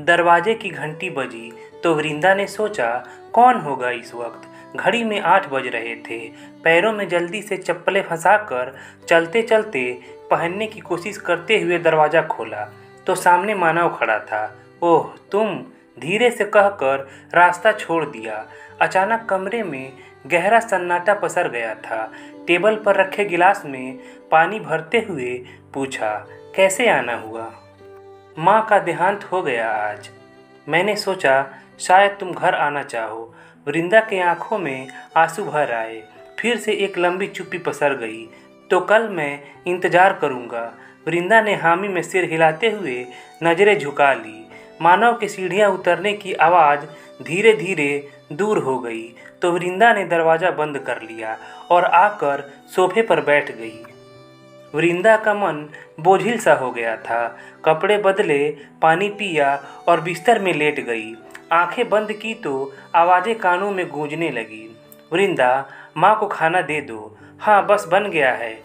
दरवाजे की घंटी बजी तो वृंदा ने सोचा, कौन होगा इस वक्त। घड़ी में 8 बज रहे थे। पैरों में जल्दी से चप्पलें फंसाकर चलते चलते पहनने की कोशिश करते हुए दरवाज़ा खोला तो सामने मानव खड़ा था। ओह तुम, धीरे से कहकर रास्ता छोड़ दिया। अचानक कमरे में गहरा सन्नाटा पसर गया था। टेबल पर रखे गिलास में पानी भरते हुए पूछा, कैसे आना हुआ? माँ का देहांत हो गया आज। मैंने सोचा शायद तुम घर आना चाहो। वृंदा के आंखों में आंसू भर आए। फिर से एक लंबी चुप्पी पसर गई। तो कल मैं इंतज़ार करूँगा। वृंदा ने हामी में सिर हिलाते हुए नज़रें झुका ली। मानव के सीढ़ियाँ उतरने की आवाज़ धीरे धीरे दूर हो गई तो वृंदा ने दरवाज़ा बंद कर लिया और आकर सोफे पर बैठ गई। वृंदा का मन बोझिल सा हो गया था। कपड़े बदले, पानी पिया और बिस्तर में लेट गई। आंखें बंद की तो आवाज़ें कानों में गूंजने लगी। वृंदा, माँ को खाना दे दो। हाँ बस बन गया है।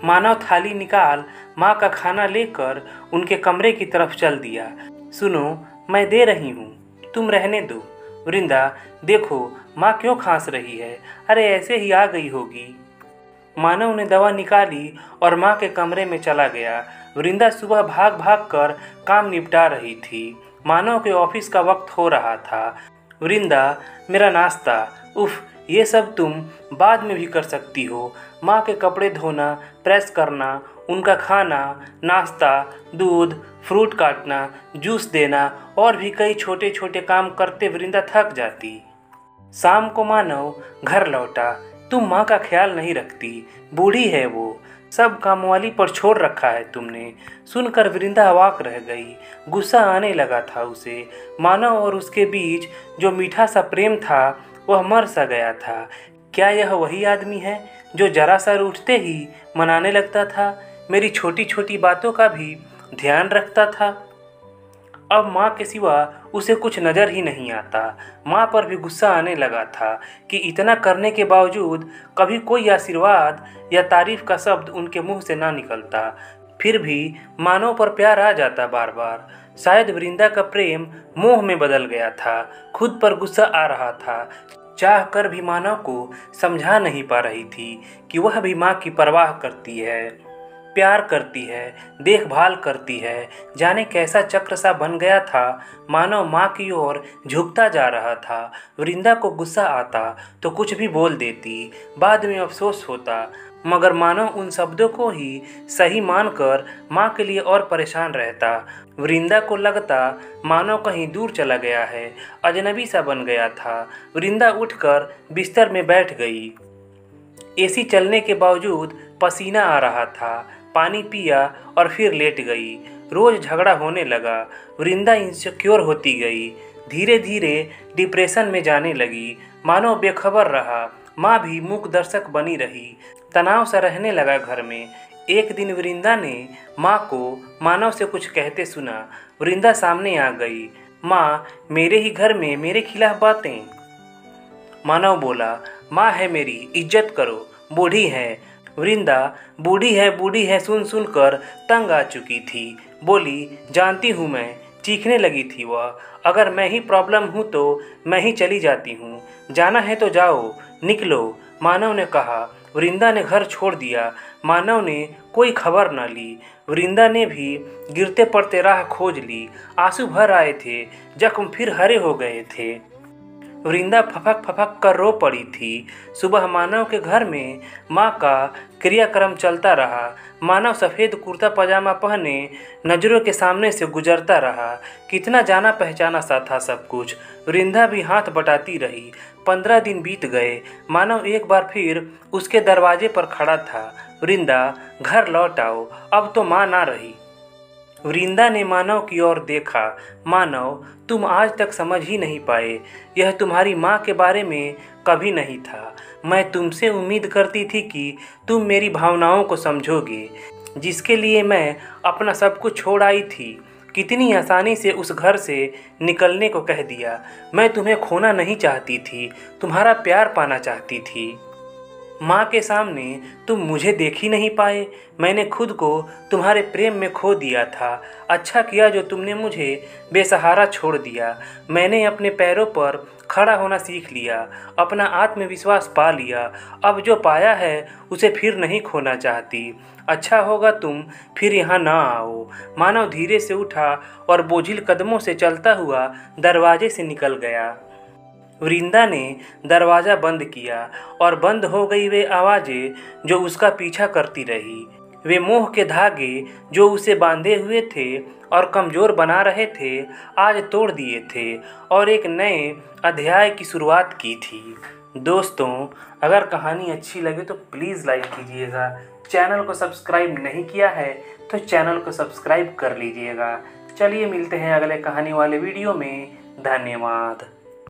मानव थाली निकाल माँ का खाना लेकर उनके कमरे की तरफ चल दिया। सुनो, मैं दे रही हूँ, तुम रहने दो। वृंदा, देखो माँ क्यों खांस रही है। अरे ऐसे ही आ गई होगी। मानव ने दवा निकाली और माँ के कमरे में चला गया। वृंदा सुबह भाग भाग कर काम निपटा रही थी। मानव के ऑफिस का वक्त हो रहा था। वृंदा, मेरा नाश्ता। उफ, ये सब तुम बाद में भी कर सकती हो। माँ के कपड़े धोना, प्रेस करना, उनका खाना, नाश्ता, दूध, फ्रूट काटना, जूस देना और भी कई छोटे छोटे काम करते वृंदा थक जाती। शाम को मानव घर लौटा। तुम माँ का ख्याल नहीं रखती, बूढ़ी है वो, सब कामवाली पर छोड़ रखा है तुमने। सुनकर वृंदा अवाक रह गई। गुस्सा आने लगा था उसे। मानव और उसके बीच जो मीठा सा प्रेम था वह मर सा गया था। क्या यह वही आदमी है जो जरा सा रूठते ही मनाने लगता था, मेरी छोटी छोटी बातों का भी ध्यान रखता था? अब माँ के सिवा उसे कुछ नज़र ही नहीं आता। माँ पर भी गुस्सा आने लगा था कि इतना करने के बावजूद कभी कोई आशीर्वाद या तारीफ का शब्द उनके मुंह से ना निकलता। फिर भी मानव पर प्यार आ जाता बार बार। शायद वृंदा का प्रेम मोह में बदल गया था। खुद पर गुस्सा आ रहा था। चाह कर भी मानव को समझा नहीं पा रही थी कि वह भी माँ की परवाह करती है, प्यार करती है, देखभाल करती है। जाने कैसा चक्र सा बन गया था। मानव माँ की ओर झुकता जा रहा था। वृंदा को गुस्सा आता तो कुछ भी बोल देती, बाद में अफसोस होता, मगर मानव उन शब्दों को ही सही मानकर माँ के लिए और परेशान रहता। वृंदा को लगता मानव कहीं दूर चला गया है, अजनबी सा बन गया था। वृंदा उठकर बिस्तर में बैठ गई। एसी चलने के बावजूद पसीना आ रहा था। पानी पिया और फिर लेट गई। रोज झगड़ा होने लगा। वृंदा इनसिक्योर होती गई। धीरे धीरे डिप्रेशन में जाने लगी। मानव बेखबर रहा। माँ भी मूक दर्शक बनी रही। तनाव सा रहने लगा घर में। एक दिन वृंदा ने माँ को मानव से कुछ कहते सुना। वृंदा सामने आ गई। माँ, मेरे ही घर में मेरे खिलाफ बातें? मानव बोला, माँ है मेरी, इज्जत करो, बूढ़ी है। वृंदा बूढ़ी है सुन सुन कर तंग आ चुकी थी। बोली, जानती हूँ मैं। चीखने लगी थी वह। अगर मैं ही प्रॉब्लम हूँ तो मैं ही चली जाती हूँ। जाना है तो जाओ, निकलो, मानव ने कहा। वृंदा ने घर छोड़ दिया। मानव ने कोई खबर न ली। वृंदा ने भी गिरते पड़ते राह खोज ली। आंसू भर आए थे, जख्म फिर हरे हो गए थे। वृंदा फपक फपक कर रो पड़ी थी। सुबह मानव के घर में माँ का क्रियाक्रम चलता रहा। मानव सफ़ेद कुर्ता पजामा पहने नज़रों के सामने से गुजरता रहा। कितना जाना पहचाना सा था सब कुछ। वृंदा भी हाथ बटाती रही। 15 दिन बीत गए। मानव एक बार फिर उसके दरवाजे पर खड़ा था। वृंदा, घर लौट आओ, अब तो माँ ना रही। वृंदा ने मानव की ओर देखा। मानव, तुम आज तक समझ ही नहीं पाए। यह तुम्हारी माँ के बारे में कभी नहीं था। मैं तुमसे उम्मीद करती थी कि तुम मेरी भावनाओं को समझोगे, जिसके लिए मैं अपना सब कुछ छोड़ आई थी। कितनी आसानी से उस घर से निकलने को कह दिया। मैं तुम्हें खोना नहीं चाहती थी, तुम्हारा प्यार पाना चाहती थी। माँ के सामने तुम मुझे देख ही नहीं पाए। मैंने खुद को तुम्हारे प्रेम में खो दिया था। अच्छा किया जो तुमने मुझे बेसहारा छोड़ दिया। मैंने अपने पैरों पर खड़ा होना सीख लिया, अपना आत्मविश्वास पा लिया। अब जो पाया है उसे फिर नहीं खोना चाहती। अच्छा होगा तुम फिर यहाँ ना आओ। मानव धीरे से उठा और बोझिल कदमों से चलता हुआ दरवाजे से निकल गया। वृंदा ने दरवाज़ा बंद किया और बंद हो गई वे आवाज़ें जो उसका पीछा करती रही। वे मोह के धागे जो उसे बांधे हुए थे और कमज़ोर बना रहे थे, आज तोड़ दिए थे और एक नए अध्याय की शुरुआत की थी। दोस्तों, अगर कहानी अच्छी लगे तो प्लीज़ लाइक कीजिएगा। चैनल को सब्सक्राइब नहीं किया है तो चैनल को सब्सक्राइब कर लीजिएगा। चलिए मिलते हैं अगले कहानी वाले वीडियो में। धन्यवाद।